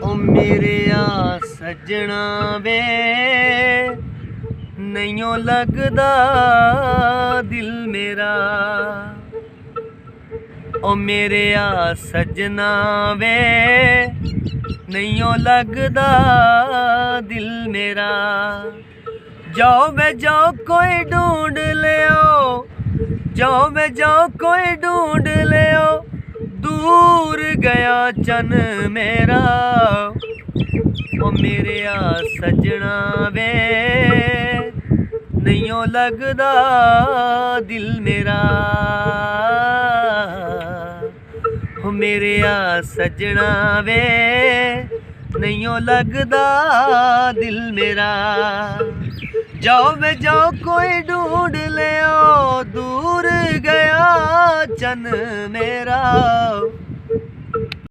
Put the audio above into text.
ओ मेरे आ सजना वे नैयों लगदा दिल मेरा। ओ मेरे आ सजना वे नैयों लगदा दिल मेरा। जाओ वे जाओ कोई ढूंढ ले आओ, जाओ वे जाओ कोई ढूंढ ले आओ, दूर गया चन मेरा। ओ मेरे आ सजना वे नैयों लगदा दिल मेरा। ओ मेरे आ सजना वे नैयों लगदा दिल मेरा। जाओ वे जाओ कोई ढूंढ ले आओ, दूर गया चन मेरा।